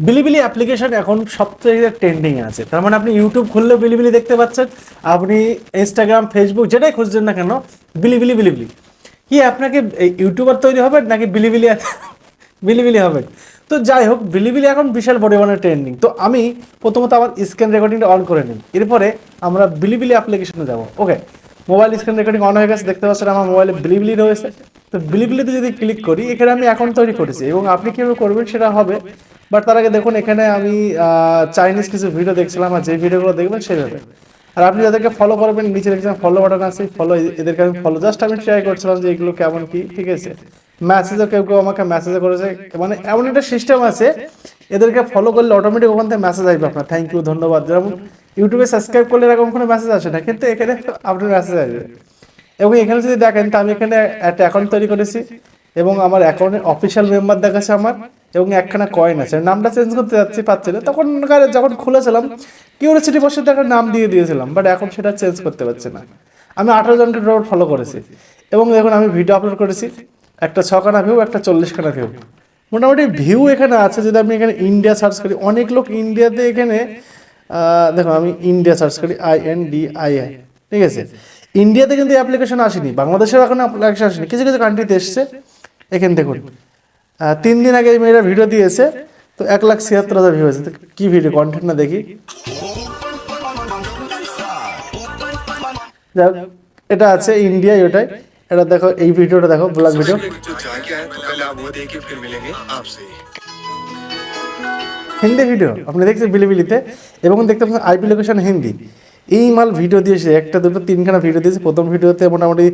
বিলিবিলি application এখন সবথেকে trending আছে। তার মানে আপনি ইউটিউব খুললেও বিলিবিলি দেখতে পাচ্ছেন, আপনি ইনস্টাগ্রাম ফেসবুক যেটাই খুঁজছেন না কেন বিলিবিলি বিলিবিলি। কি আপনাকে ইউটিউবার তৈরি হবে নাকি বিলিবিলি বিলিবিলি হবে? তো যাই হোক, বিলিবিলি এখন বিশাল পরিমাণে ট্রেন্ডিং। তো আমি প্রথমত আমার স্ক্রিন রেকর্ডিংটা অন করে নিই, এরপরে আমরা বিলিবিলি অ্যাপ্লিকেশনে যাব। ওকে, মোবাইল স্ক্রিন রেকর্ডিং অন হয়ে গেছে, দেখতে পাচ্ছেন আমার মোবাইলে বিলিবিলি রয়েছে। তো বিলিবিলিতে যদি ক্লিক করি, এখানে আমি অ্যাকাউন্ট তৈরি করেছি এবং আপনি কীভাবে করবেন সেটা হবে। বাট তার আগে দেখুন, এখানে আমি চাইনিজ কিছু ভিডিও দেখছিলাম, আর যে ভিডিওগুলো দেখবেন সেভাবে। আর আপনি যাদেরকে ফলো করবেন, নিচে দেখছেন ফলো বাটন আছে, ফলো, এদেরকে আমি ফলো, জাস্ট আমি ট্রাই করছিলাম যে এগুলো কেমন কি, ঠিক আছে। মেসেজও কেউ কেউ আমাকে মেসেজও করেছে, মানে এমন একটা সিস্টেম আছে, এদেরকে ফলো করলে অটোমেটিক ওখান থেকে মেসেজ আসবে আপনার থ্যাংক ইউ ধন্যবাদ। যেমন ইউটিউবে সাবস্ক্রাইব করলে এরকম কোনো মেসেজ আসে না, কিন্তু এখানে আপনার মেসেজ আসবে। এবং এখানে যদি দেখেন, তো আমি এখানে একটা অ্যাকাউন্ট তৈরি করেছি এবং আমার অ্যাকাউন্টের অফিসিয়াল মেম্বার দেখাচ্ছে আমার, এবং একখানা কয়েন আছে। নামটা চেঞ্জ করতে যাচ্ছি, পাচ্ছি না। তখন যখন খুলেছিলাম কিউরিয়াসিটি বসে একটা নাম দিয়ে দিয়েছিলাম, বাট এখন সেটা চেঞ্জ করতে পারছি না। আমি 18 জনকে টোটাল ফলো করেছি এবং দেখুন আমি ভিডিও আপলোড করেছি, একটা 6খানা ভিউ, একটা 40খানা ভিউ, মোটামুটি ভিউ এখানে আছে। যদি আমি এখানে ইন্ডিয়া সার্চ করি, অনেক লোক ইন্ডিয়াতে এখানে দেখুন আমি ইন্ডিয়া সার্চ করি, INDIA, ঠিক আছে। ইন্ডিয়াতে কিন্তু অ্যাপ্লিকেশন আসেনি, বাংলাদেশেও এখন অ্যাপ্লিকেশন আসেনি, কিছু কিছু কান্ট্রিতে এসছে। এখানে দেখুন 3 দিন আগে এই মেয়েরা ভিডিও দিয়েছে, তো 1,76,000 ভিউ হয়েছে। কি ভিডিও, কন্টেন্ট না দেখি। এটা আছে ইন্ডিয়ায়, ওটাই। এটা দেখো, এই ভিডিওটা দেখো, ব্লগ ভিডিও, হিন্দি ভিডিও আপনি দেখছেন বিলিবিলিতে, এবং দেখতে পাচ্ছেন আইপি লোকেশন হিন্দি। এই মাল ভিডিও দিয়েছে, একটা দুটো 3খানা ভিডিও দিয়েছে। প্রথম ভিডিওতে মোটামুটি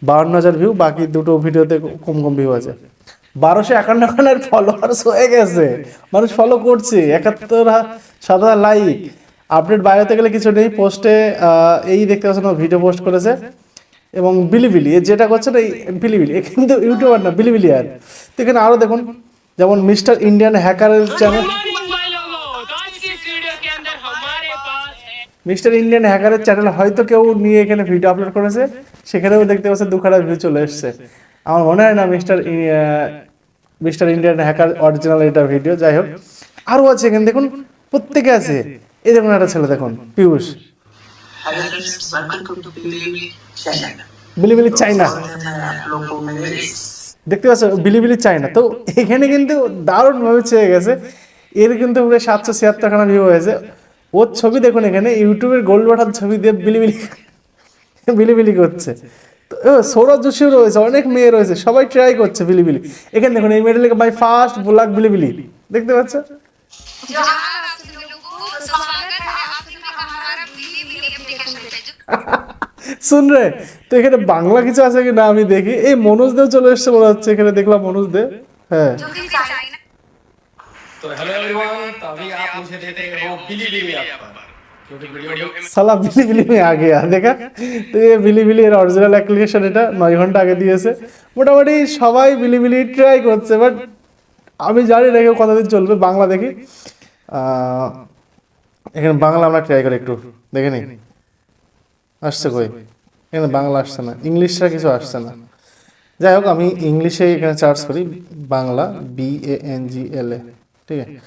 52,000 ভিউ, বাকি দুটো ভিডিওতে কম কম ভিউ আছে। 1251 ফলোয়ার্স হয়ে গেছে, মানুষ ফলো করছে, 71,000 লাইক। আপডেট বায়োতে গেলে কিছু নেই, পোস্টে এই দেখতে পাচ্ছেন ভিডিও পোস্ট করেছে। এবং বিলিবিলি যেটা করছে না, এই বিলিবিলি কিন্তু ইউটিউবার না, বিলিবিলি। আর তো এখানে আরও দেখুন, যেমন মিস্টার ইন্ডিয়ান হ্যাকারের চ্যানেল, মিস্টার ইন্ডিয়ান হ্যাকারের চ্যানেল হয়তো কেউ নিয়ে এখানে ভিডিও আপলোড করেছে, সেখানেও দেখতে পাচ্ছে 2খানা ভিউ চলে এসছে। আমার মনে হয় না মিস্টার ইন্ডিয়ান হ্যাকার অরিজিনাল এটা ভিডিও। যাই হোক, আরও আছে এখানে দেখুন, প্রত্যেকে আছে। এই দেখুন একটা ছেলে, দেখুন পিয়ুষ, বিলিবিলি চাইনা, দেখতে পাচ্ছ বিলিবিলি চাইনা। তো এখানে কিন্তু দারুণভাবে চেয়ে গেছে, এর কিন্তু পুরো 776খানা ভিউ হয়েছে। ওর ছবি দেখুন, এখানে ইউটিউবের গোল্ড বাটন ছবি দিয়ে বিলিবিলি বিলিবিলি করছে। তো সৌরভ যোশীও রয়েছে, অনেক মেয়ে রয়েছে, সবাই ট্রাই করছে বিলিবিলি। এখানে দেখুন এই মেয়েটা লিখে মাই ফার্স্ট ব্লগ বিলিবিলি, দেখতে পাচ্ছ। শুন রে, তো এখানে বাংলা কিছু আছে কি না আমি দেখি। এই মনোজ দেও চলে এসছে মনে হচ্ছে, এখানে দেখলাম মনোজ দে। হ্যাঁ, तो हेलो एवरीवन, तो अभी आप मुझे देख रहे हो बिलीबिली ऐप पर, क्योंकि वीडियो साला बिलीबिली में आ गया देखा। তো এই বিলিবিলি এর অরিজিনাল অ্যাপ্লিকেশন, এটা 9 ঘন্টা আগে দিয়েছে। মোটামুটি সবাই বিলিবিলি ট্রাই করছে, বাট আমি জানি না কেউ কতদিন চলবে। বাংলা দেখি, এখানে বাংলা আমরা ট্রাই করি, একটু দেখে নিই আসছে কই। এখানে বাংলা আসছে না, ইংলিশটা কিছু আসছে না। যাই হোক, আমি ইংলিশে এখানে সার্চ করি, বাংলা BANGLA, ঠিক আছে।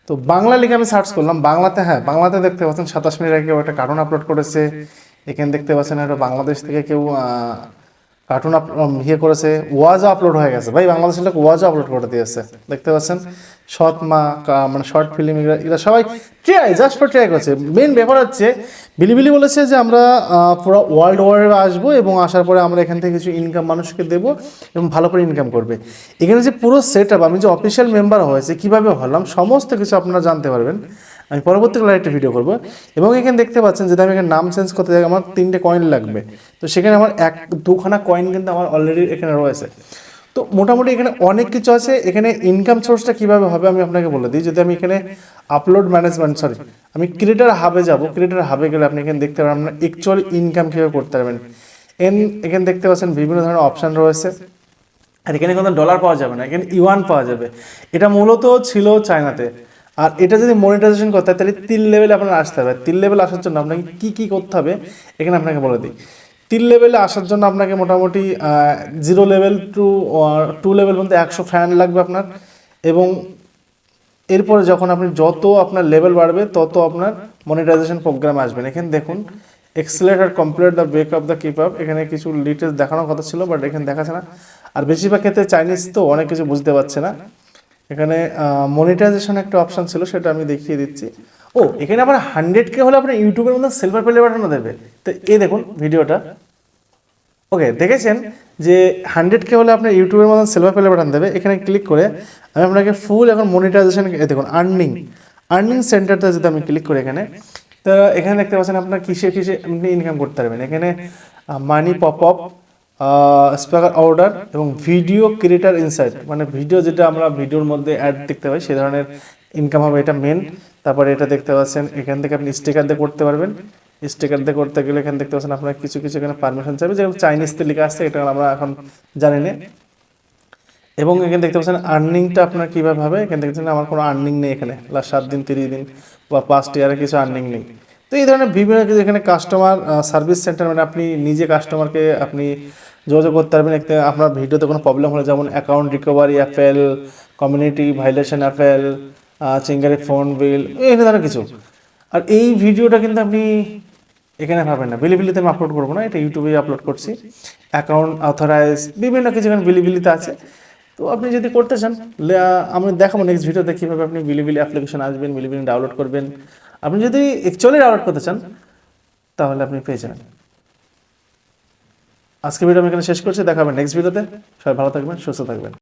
তো বাংলা লিখে আমি সার্চ করলাম বাংলাতে। হ্যাঁ, বাংলাতে দেখতে পাচ্ছেন 27 মিনিট আগে কেউ একটা কার্টুন আপলোড করেছে। এখানে দেখতে পাচ্ছেন এটা বাংলাদেশ থেকে কেউ কার্টুন করেছে, ওয়াজও আপলোড হয়ে গেছে। ভাই বাংলাদেশের লোক ওয়াজও আপলোড করে দিয়েছে, দেখতে পাচ্ছেন। মানে শর্ট ফিল্ম, এরা সবাই ট্রাই, জাস্ট ফর ট্রাই করছে। মেন ব্যাপার হচ্ছে বিলিবিলি বলেছে যে আমরা পুরো ওয়ার্ল্ড ওয়ারে আসবো, এবং আসার পরে আমরা এখান থেকে কিছু ইনকাম মানুষকে দেবো এবং ভালো করে ইনকাম করবে। এখানে যে পুরো সেট আপ, আমি যে অফিসিয়াল মেম্বার হয়েছে, কীভাবে হলাম, সমস্ত কিছু আপনারা জানতে পারবেন। আমি পরবর্তীকালে একটা ভিডিও করবো। এবং এখানে দেখতে পাচ্ছেন, যদি আমি এখানে নাম চেঞ্জ করতে যাই, আমার 3টে কয়েন লাগবে। তো সেখানে আমার 2খানা কয়েন কিন্তু আমার অলরেডি এখানে রয়েছে। তো মোটামুটি এখানে অনেক কিছু আছে। এখানে ইনকাম সোর্সটা কীভাবে হবে আমি আপনাকে বলে দিই। যদি আমি এখানে আপলোড ম্যানেজমেন্ট, আমি ক্রিয়েটার হাবে যাব, ক্রিয়েটার হাবে গেলে আপনি এখানে দেখতে পারেন আপনার অ্যাকচুয়াল ইনকাম কীভাবে করতে পারবেন। এখানে দেখতে পাচ্ছেন বিভিন্ন ধরনের অপশান রয়েছে। আর এখানে কোনো ডলার পাওয়া যাবে না, এখানে ইউয়ান পাওয়া যাবে। এটা মূলত ছিল চায়নাতে। আর এটা যদি মনিটাইজেশন করতে হয়, তাহলে 3 লেভেলে আপনার আসতে হবে। 3 লেভেল আসার জন্য আপনাকে কী করতে হবে এখানে আপনাকে বলে দিই। 3 লেভেলে আসার জন্য আপনাকে মোটামুটি 0 লেভেল টু 2 লেভেল মধ্যে 100 ফ্যান লাগবে আপনার, এবং এরপরে যখন আপনি যত আপনার লেভেল বাড়বে তত আপনার মনিটাইজেশন প্রোগ্রাম আসবেন। এখানে দেখুন এক্সেলেট আর complete the break of the keep up, এখানে কিছু ডিটেলস দেখানোর কথা ছিল বাট এখানে দেখাচ্ছে না। আর বেশিরভাগ ক্ষেত্রে চাইনিজ তো অনেক কিছু বুঝতে পারছে না। এখানে মনিটাইজেশন একটা অপশন ছিল, সেটা আমি দেখিয়ে দিচ্ছি। ও এখানে আবার 100K হলে আপনার ইউটিউবের মধ্যে সিলভার প্লে বাটনও দেবে। তো এই দেখুন ভিডিওটা, ওকে দেখেছেন যে 100K হলে আপনার ইউটিউবের মধ্যে সিলভার প্লে বাটন দেবে। এখানে ক্লিক করে আমি আপনাকে ফুল এখন মনিটাইজেশন দেখুন আর্নিং সেন্টারটা যদি আমি ক্লিক করি এখানে, তো এখানে দেখতে পাচ্ছেন আপনার কিসে আপনি ইনকাম করতে পারবেন। এখানে মানি পপ আপ, স্পিকার অর্ডার এবং ভিডিও ক্রিয়েটার ইনসাইট, মানে ভিডিও যেটা আমরা ভিডিওর মধ্যে অ্যাড দেখতে পাই সেই ধরনের ইনকাম হবে, এটা মেন। তারপরে এটা দেখতে পাচ্ছেন এখান থেকে আপনি স্টিকার দিয়ে করতে পারবেন। স্টিকার দিয়ে করতে গেলে এখানে দেখতে পাচ্ছেন আপনার কিছু কিছু এখানে পারমিশন চাইবে, যেমন চাইনিজতে লেখা আছে, এটা আমরা এখন জানি না। এবং এখানে দেখতে পাচ্ছেন আর্নিংটা আপনার কীভাবে হবে। এখানে দেখতে পাচ্ছেন আমার কোনো আর্নিং নেই, এখানে লাস্ট 7 দিন 30 দিন বা পাস্ট ইয়ারে কিছু আর্নিং নেই। তো এই ধরনের বিভিন্ন কিছু এখানে কাস্টমার সার্ভিস সেন্টার, মানে আপনি নিজে কাস্টমারকে আপনি যোগাযোগ করতে পারবেন। এতে আপনার ভিডিওতে কোনো প্রবলেম হলে, যেমন account recovery appeal, community violation appeal, Chingari phone bill, এই ধরনের কিছু। আর এই ভিডিওটা কিন্তু আপনি এখানে পাবেন না, বিলিবিলিতে আমি আপলোড করবো না, এটা ইউটিউবে আপলোড করছি। অ্যাকাউন্ট অথরাইজ বিভিন্ন কিছু এখানে বিলিবিলিতে আছে। তো আপনি যদি করতে চান, আমি দেখাবো নেক্সট ভিডিওতে কীভাবে আপনি বিলিবিলি অ্যাপ্লিকেশন আসবেন, বিলিবিলি ডাউনলোড করবেন। আপনি যদি অ্যাকচুয়ালি ডাউনলোড করতে চান তাহলে আপনি পেয়ে যাবেন। আজকে ভিডিও আমি এখানে শেষ করছি, দেখাবেন নেক্সট ভিডিওতে। সবাই ভালো থাকবেন, সুস্থ থাকবেন।